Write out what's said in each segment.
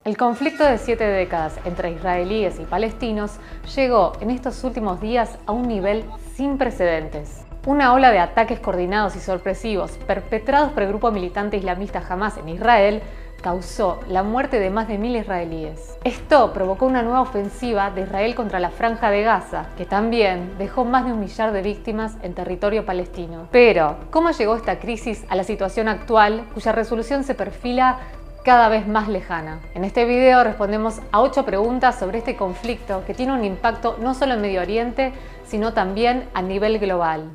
El conflicto de 7 décadas entre israelíes y palestinos llegó en estos últimos días a un nivel sin precedentes. Una ola de ataques coordinados y sorpresivos perpetrados por el grupo militante islamista Hamás en Israel causó la muerte de más de 1000 israelíes. Esto provocó una nueva ofensiva de Israel contra la Franja de Gaza, que también dejó más de 1 millar de víctimas en territorio palestino. Pero, ¿cómo llegó esta crisis a la situación actual, cuya resolución se perfila cada vez más lejana? En este video respondemos a 8 preguntas sobre este conflicto que tiene un impacto no solo en Medio Oriente, sino también a nivel global.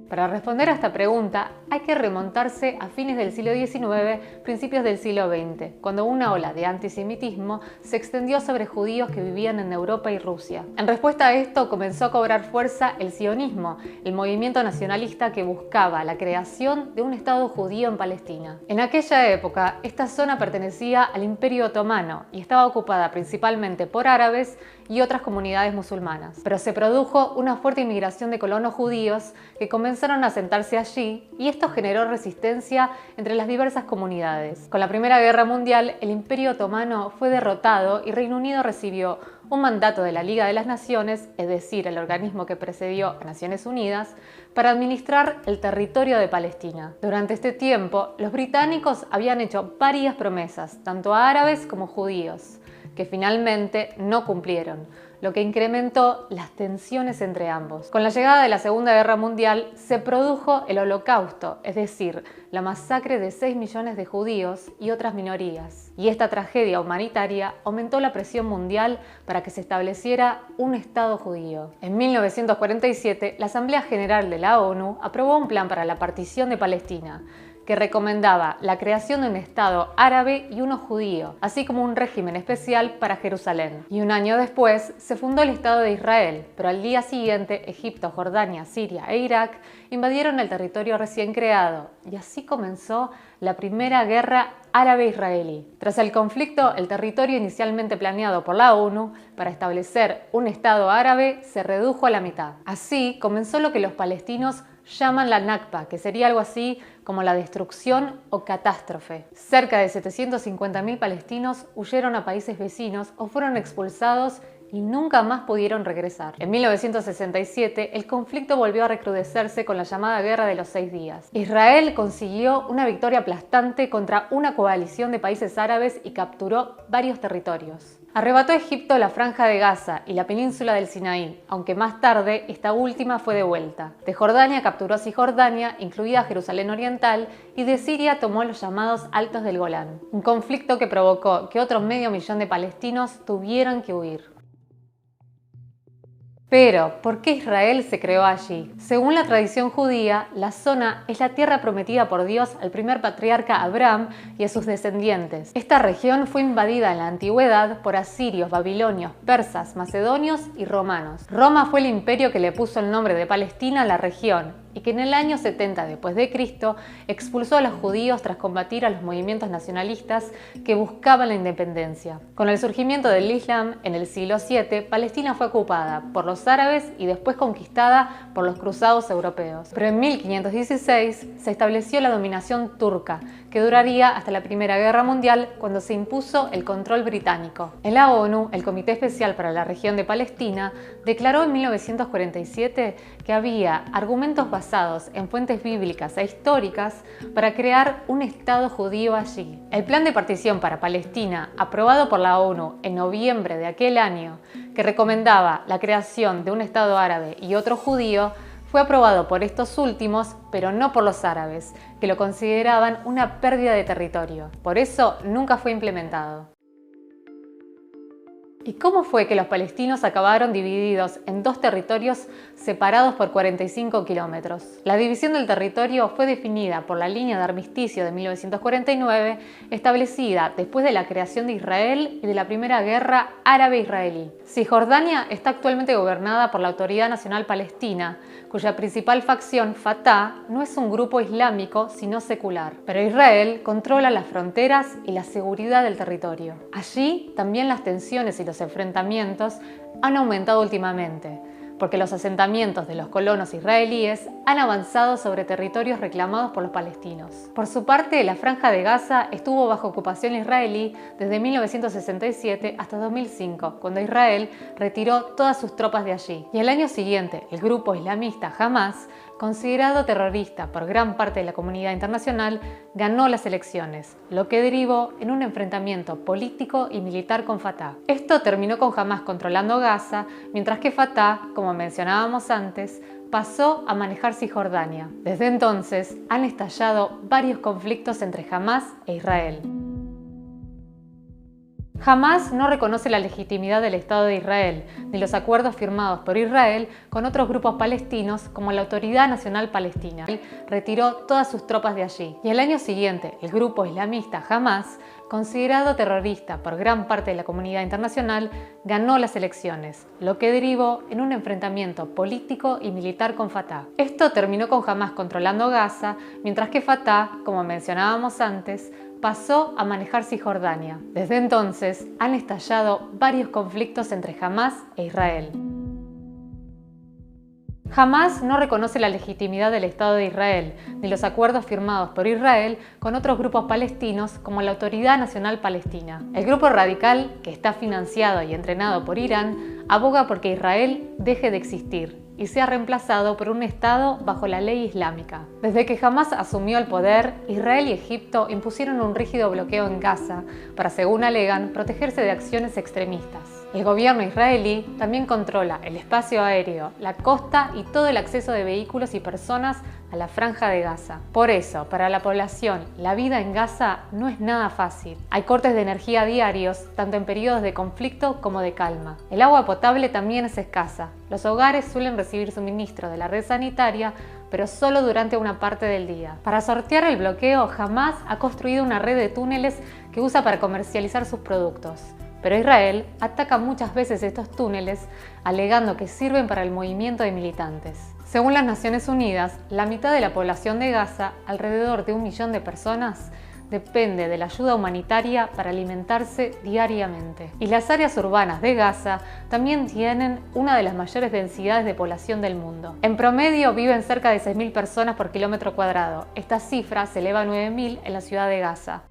Para responder a esta pregunta hay que remontarse a fines del siglo XIX, principios del siglo XX, cuando una ola de antisemitismo se extendió sobre judíos que vivían en Europa y Rusia. En respuesta a esto comenzó a cobrar fuerza el sionismo, el movimiento nacionalista que buscaba la creación de un Estado judío en Palestina. En aquella época, esta zona pertenecía al Imperio Otomano y estaba ocupada principalmente por árabes y otras comunidades musulmanas. Pero se produjo una fuerte inmigración de colonos judíos que comenzaron a asentarse allí y esto generó resistencia entre las diversas comunidades. Con la Primera Guerra Mundial, el Imperio Otomano fue derrotado y Reino Unido recibió un mandato de la Liga de las Naciones, es decir, el organismo que precedió a Naciones Unidas, para administrar el territorio de Palestina. Durante este tiempo, los británicos habían hecho varias promesas, tanto a árabes como judíos, que finalmente no cumplieron, lo que incrementó las tensiones entre ambos. Con la llegada de la Segunda Guerra Mundial se produjo el Holocausto, es decir, la masacre de 6 millones de judíos y otras minorías. Y esta tragedia humanitaria aumentó la presión mundial para que se estableciera un Estado judío. En 1947, la Asamblea General de la ONU aprobó un plan para la partición de Palestina, que recomendaba la creación de un Estado árabe y uno judío, así como un régimen especial para Jerusalén. Y un año después se fundó el Estado de Israel, pero al día siguiente Egipto, Jordania, Siria e Irak invadieron el territorio recién creado, y así comenzó la Primera Guerra Árabe-Israelí. Tras el conflicto, el territorio inicialmente planeado por la ONU para establecer un Estado árabe se redujo a la mitad. Así comenzó lo que los palestinos llaman la Nakba, que sería algo así como la destrucción o catástrofe. Cerca de 750.000 palestinos huyeron a países vecinos o fueron expulsados y nunca más pudieron regresar. En 1967, el conflicto volvió a recrudecerse con la llamada Guerra de los 6 días. Israel consiguió una victoria aplastante contra una coalición de países árabes y capturó varios territorios. Arrebató a Egipto la Franja de Gaza y la península del Sinaí, aunque más tarde esta última fue devuelta. De Jordania capturó a Cisjordania, incluida Jerusalén Oriental, y de Siria tomó los llamados Altos del Golán. Un conflicto que provocó que otro medio millón de palestinos tuvieran que huir. Pero, ¿por qué Israel se creó allí? Según la tradición judía, la zona es la tierra prometida por Dios al primer patriarca Abraham y a sus descendientes. Esta región fue invadida en la antigüedad por asirios, babilonios, persas, macedonios y romanos. Roma fue el imperio que le puso el nombre de Palestina a la región y que en el año 70 después de Cristo expulsó a los judíos tras combatir a los movimientos nacionalistas que buscaban la independencia. Con el surgimiento del Islam en el siglo VII, Palestina fue ocupada por los árabes y después conquistada por los cruzados europeos. Pero en 1516 se estableció la dominación turca, que duraría hasta la Primera Guerra Mundial, cuando se impuso el control británico. En la ONU, el Comité Especial para la Región de Palestina declaró en 1947 que había argumentos basados en fuentes bíblicas e históricas para crear un Estado judío allí. El plan de partición para Palestina, aprobado por la ONU en noviembre de aquel año, que recomendaba la creación de un Estado árabe y otro judío, fue aprobado por estos últimos, pero no por los árabes, que lo consideraban una pérdida de territorio. Por eso nunca fue implementado. ¿Y cómo fue que los palestinos acabaron divididos en 2 territorios separados por 45 kilómetros? La división del territorio fue definida por la línea de armisticio de 1949, establecida después de la creación de Israel y de la Primera Guerra Árabe-Israelí. Cisjordania está actualmente gobernada por la Autoridad Nacional Palestina, cuya principal facción, Fatah, no es un grupo islámico, sino secular. Pero Israel controla las fronteras y la seguridad del territorio. Allí también las tensiones y los enfrentamientos han aumentado últimamente. porque los asentamientos de los colonos israelíes han avanzado sobre territorios reclamados por los palestinos. Por su parte, la Franja de Gaza estuvo bajo ocupación israelí desde 1967 hasta 2005, cuando Israel retiró todas sus tropas de allí. Y al año siguiente, el grupo islamista Hamás, considerado terrorista por gran parte de la comunidad internacional, ganó las elecciones, lo que derivó en un enfrentamiento político y militar con Fatah. Esto terminó con Hamás controlando Gaza, mientras que Fatah, como mencionábamos antes, pasó a manejar Cisjordania. Desde entonces han estallado varios conflictos entre Hamás e Israel. Hamás no reconoce la legitimidad del Estado de Israel, ni los acuerdos firmados por Israel con otros grupos palestinos como la Autoridad Nacional Palestina. Él retiró todas sus tropas de allí. Y al año siguiente, el grupo islamista Hamás, considerado terrorista por gran parte de la comunidad internacional, ganó las elecciones, lo que derivó en un enfrentamiento político y militar con Fatah. Esto terminó con Hamás controlando Gaza, mientras que Fatah, como mencionábamos antes, pasó a manejar Cisjordania. Desde entonces han estallado varios conflictos entre Hamás e Israel. Hamás no reconoce la legitimidad del Estado de Israel, ni los acuerdos firmados por Israel con otros grupos palestinos como la Autoridad Nacional Palestina. El grupo radical, que está financiado y entrenado por Irán, aboga porque Israel deje de existir y sea reemplazado por un Estado bajo la ley islámica. Desde que Hamás asumió el poder, Israel y Egipto impusieron un rígido bloqueo en Gaza para, según alegan, protegerse de acciones extremistas. El gobierno israelí también controla el espacio aéreo, la costa y todo el acceso de vehículos y personas a la Franja de Gaza. Por eso, para la población, la vida en Gaza no es nada fácil. Hay cortes de energía diarios, tanto en periodos de conflicto como de calma. El agua potable también es escasa. Los hogares suelen recibir suministro de la red sanitaria, pero solo durante una parte del día. Para sortear el bloqueo, Hamás ha construido una red de túneles que usa para comercializar sus productos. Pero Israel ataca muchas veces estos túneles, alegando que sirven para el movimiento de militantes. Según las Naciones Unidas, la mitad de la población de Gaza, alrededor de 1 millón de personas, depende de la ayuda humanitaria para alimentarse diariamente. Y las áreas urbanas de Gaza también tienen una de las mayores densidades de población del mundo. En promedio viven cerca de 6.000 personas por kilómetro cuadrado. Esta cifra se eleva a 9.000 en la ciudad de Gaza.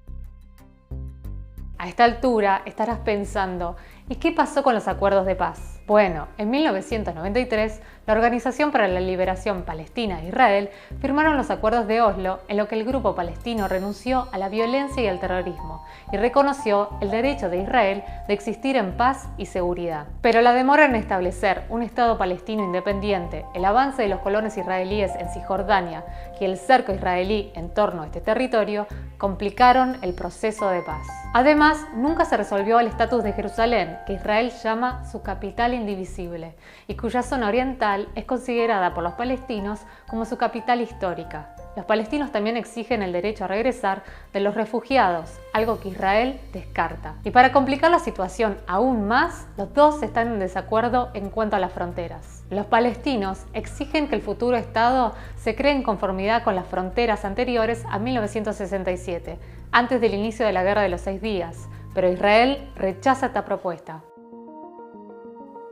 A esta altura estarás pensando, ¿y qué pasó con los acuerdos de paz? Bueno, en 1993, la Organización para la Liberación Palestina e Israel firmaron los acuerdos de Oslo, en lo que el grupo palestino renunció a la violencia y al terrorismo y reconoció el derecho de Israel de existir en paz y seguridad. Pero la demora en establecer un Estado palestino independiente, el avance de los colonos israelíes en Cisjordania y el cerco israelí en torno a este territorio complicaron el proceso de paz. Además, nunca se resolvió el estatus de Jerusalén, que Israel llama su capital indivisible, y cuya zona oriental es considerada por los palestinos como su capital histórica. Los palestinos también exigen el derecho a regresar de los refugiados, algo que Israel descarta. Y para complicar la situación aún más, los dos están en desacuerdo en cuanto a las fronteras. Los palestinos exigen que el futuro Estado se cree en conformidad con las fronteras anteriores a 1967, antes del inicio de la Guerra de los 6 días, pero Israel rechaza esta propuesta.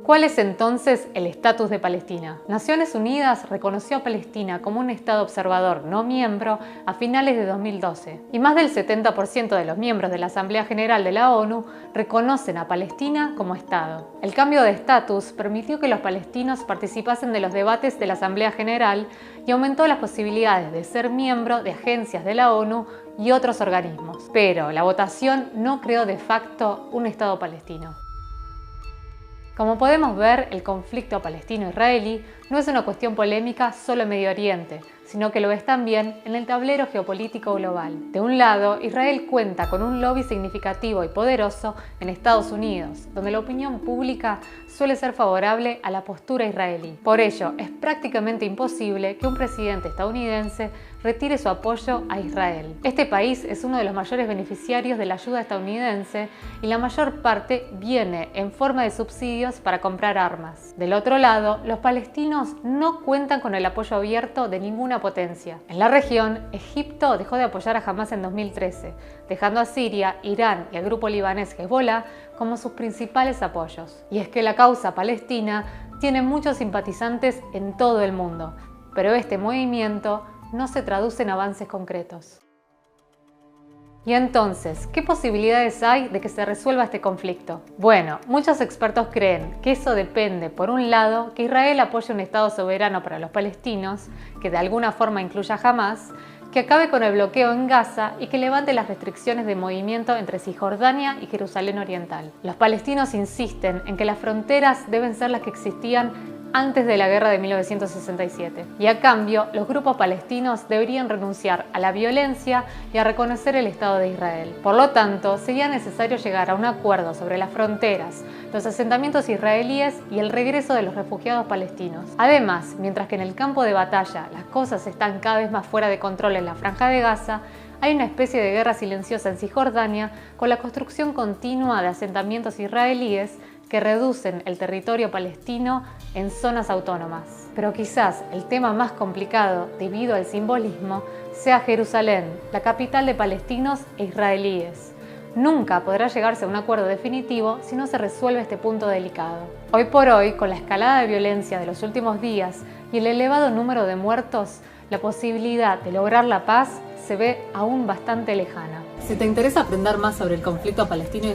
¿Cuál es entonces el estatus de Palestina? Naciones Unidas reconoció a Palestina como un Estado observador no miembro a finales de 2012 y más del 70% de los miembros de la Asamblea General de la ONU reconocen a Palestina como Estado. El cambio de estatus permitió que los palestinos participasen de los debates de la Asamblea General y aumentó las posibilidades de ser miembro de agencias de la ONU y otros organismos. Pero la votación no creó de facto un Estado palestino. Como podemos ver, el conflicto palestino-israelí no es una cuestión polémica solo en Medio Oriente, sino que lo es también en el tablero geopolítico global. De un lado, Israel cuenta con un lobby significativo y poderoso en Estados Unidos, donde la opinión pública suele ser favorable a la postura israelí. Por ello, es prácticamente imposible que un presidente estadounidense retire su apoyo a Israel. Este país es uno de los mayores beneficiarios de la ayuda estadounidense y la mayor parte viene en forma de subsidios para comprar armas. Del otro lado, los palestinos no cuentan con el apoyo abierto de ninguna potencia. En la región, Egipto dejó de apoyar a Hamás en 2013, dejando a Siria, Irán y al grupo libanés Hezbollah como sus principales apoyos. Y es que la causa palestina tiene muchos simpatizantes en todo el mundo, pero este movimiento no se traduce en avances concretos. Y entonces, ¿qué posibilidades hay de que se resuelva este conflicto? Bueno, muchos expertos creen que eso depende, por un lado, que Israel apoye un Estado soberano para los palestinos, que de alguna forma incluya a Hamás, que acabe con el bloqueo en Gaza y que levante las restricciones de movimiento entre Cisjordania y Jerusalén Oriental. Los palestinos insisten en que las fronteras deben ser las que existían antes de la guerra de 1967, y a cambio los grupos palestinos deberían renunciar a la violencia y a reconocer el Estado de Israel. Por lo tanto, sería necesario llegar a un acuerdo sobre las fronteras, los asentamientos israelíes y el regreso de los refugiados palestinos. Además, mientras que en el campo de batalla las cosas están cada vez más fuera de control en la Franja de Gaza, hay una especie de guerra silenciosa en Cisjordania con la construcción continua de asentamientos israelíes que reducen el territorio palestino en zonas autónomas. Pero quizás el tema más complicado, debido al simbolismo, sea Jerusalén, la capital de palestinos e israelíes. Nunca podrá llegarse a un acuerdo definitivo si no se resuelve este punto delicado. Hoy por hoy, con la escalada de violencia de los últimos días y el elevado número de muertos, la posibilidad de lograr la paz se ve aún bastante lejana. Si te interesa aprender más sobre el conflicto palestino